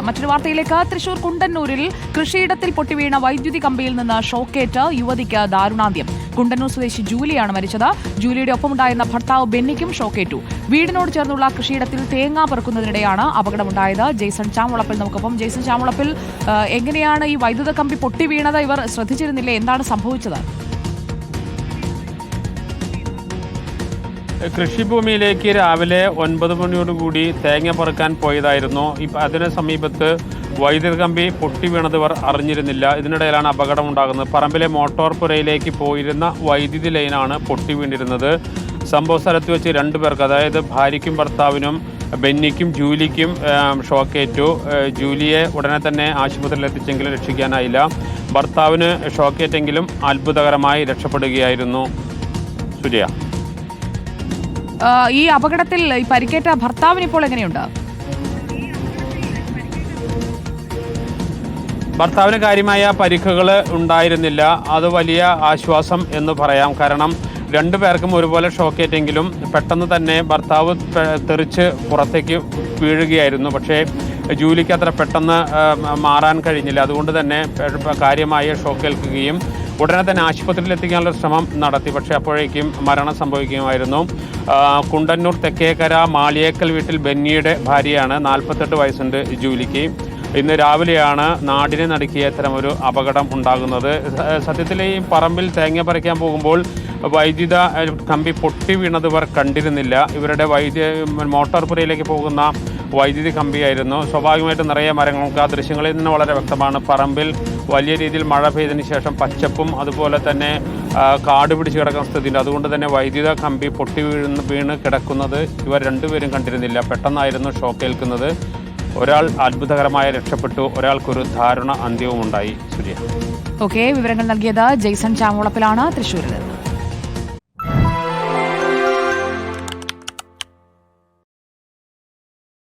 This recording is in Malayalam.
മറ്റൊരു വാർത്തയിലേക്ക്. തൃശൂർ കുണ്ടന്നൂരിൽ കൃഷിയിടത്തിൽ പൊട്ടിവീണ വൈദ്യുതി കമ്പിയിൽ നിന്ന് ഷോക്കേറ്റ് യുവതിക്ക് ദാരുണാന്ത്യം. കുണ്ടന്നൂർ സ്വദേശി ജൂലിയാണ് മരിച്ചത്. ജൂലിയുടെ ഒപ്പമുണ്ടായിരുന്ന ഭർത്താവ് ബെന്നിക്കും ഷോക്കേറ്റു. വീടിനോട് ചേർന്നുള്ള കൃഷിയിടത്തിൽ തേങ്ങ പെറുക്കുന്നതിനിടെയാണ് അപകടമുണ്ടായത്. ജെയ്സൺ ചാമുളപ്പിൽ നമുക്കൊപ്പം. ജെയ്സൺ ചാമുളപ്പിൽ, എങ്ങനെയാണ് ഈ വൈദ്യുത കമ്പി പൊട്ടി വീണത്? ഇവർ ശ്രദ്ധിച്ചിരുന്നില്ലേ? എന്താണ് സംഭവിച്ചത്? കൃഷിഭൂമിയിലേക്ക് രാവിലെ 9 മണിയോടുകൂടി തേങ്ങ പറിക്കാൻ പോയതായിരുന്നു. അതിന് സമീപത്ത് വൈദ്യുത കമ്പി പൊട്ടി വീണതവർ അറിഞ്ഞിരുന്നില്ല. ഇതിനിടയിലാണ് അപകടമുണ്ടാകുന്നത്. പറമ്പിലെ മോട്ടോർ പുരയിലേക്ക് പോയിരുന്ന വൈദ്യുതി ലൈനാണ് പൊട്ടി വീണിരുന്നത്. സംഭവ സ്ഥലത്ത് വെച്ച് 2 പേർക്ക്, അതായത് ഭാര്യയ്ക്കും ഭർത്താവിനും ബെന്നിക്കും ജൂലിക്കും ഷോക്കേറ്റു. ജൂലിയെ ഉടനെ തന്നെ ആശുപത്രിയിൽ എത്തിച്ചെങ്കിലും രക്ഷിക്കാനായില്ല. ഭർത്താവിന് ഷോക്കേറ്റെങ്കിലും അത്ഭുതകരമായി രക്ഷപ്പെടുകയായിരുന്നു. സുജയ, ഈ അപകടത്തിൽ പരിക്കേറ്റ ഭർത്താവിന് ഇപ്പോൾ എങ്ങനെയുണ്ട്? ഭർത്താവിന് കാര്യമായ പരിക്കുകൾ ഉണ്ടായിരുന്നില്ല. അത് വലിയ ആശ്വാസം എന്ന് പറയാം. കാരണം 2 പേർക്കും ഒരുപോലെ ഷോക്കേറ്റെങ്കിലും പെട്ടെന്ന് തന്നെ ഭർത്താവ് തെറിച്ച് പുറത്തേക്ക് വീഴുകയായിരുന്നു. പക്ഷേ ജൂലിക്ക് അത്ര പെട്ടെന്ന് മാറാൻ കഴിഞ്ഞില്ല. അതുകൊണ്ട് തന്നെ കാര്യമായ ഷോക്കേൽക്കുകയും ഉടനെ തന്നെ ആശുപത്രിയിൽ എത്തിക്കാനുള്ള ശ്രമം നടത്തി. പക്ഷേ അപ്പോഴേക്കും മരണം സംഭവിക്കുകയായിരുന്നു. കുണ്ടന്നൂർ തെക്കേക്കര മാളിയേക്കൽ വീട്ടിൽ ബെന്നിയുടെ ഭാര്യയാണ്. 48 വയസ്സുണ്ട് ജൂലിക്ക്. ഇന്ന് രാവിലെയാണ് നാടിനെ നടുക്കിയ ഇത്തരമൊരു അപകടം ഉണ്ടാകുന്നത്. സത്യത്തിൽ ഈ പറമ്പിൽ തേങ്ങ പറിക്കാൻ പോകുമ്പോൾ വൈദ്യുത കമ്പി പൊട്ടി വീണതവർ കണ്ടിരുന്നില്ല. ഇവരുടെ മോട്ടോർ പുരയിലേക്ക് പോകുന്ന വൈദ്യുതി കമ്പിയായിരുന്നു. സ്വാഭാവികമായിട്ടും നിറയെ മരങ്ങൾക്ക് ആ ദൃശ്യങ്ങളിൽ നിന്ന് വളരെ വ്യക്തമാണ്. പറമ്പിൽ വലിയ രീതിയിൽ മഴ പെയ്തതിന് ശേഷം പച്ചപ്പും അതുപോലെ തന്നെ കാട് പിടിച്ച് കിടക്കുന്ന സ്ഥിതിയുണ്ട്. അതുകൊണ്ട് തന്നെ വൈദ്യുത കമ്പി പൊട്ടി വീണ് കിടക്കുന്നത് ഇവർ 2 പേരും കണ്ടിരുന്നില്ല. പെട്ടെന്നായിരുന്നു ഷോക്കേൽക്കുന്നത്. ഒരാൾ അത്ഭുതകരമായി രക്ഷപ്പെട്ടു, ഒരാൾക്കൊരു ദാരുണ അന്ത്യവും ഉണ്ടായി. സൂര്യ, വിവരങ്ങൾ നൽകിയത് ജെയ്സൺ ചാമുളപ്പിലാണ്, തൃശ്ശൂരിൽ നിന്ന്.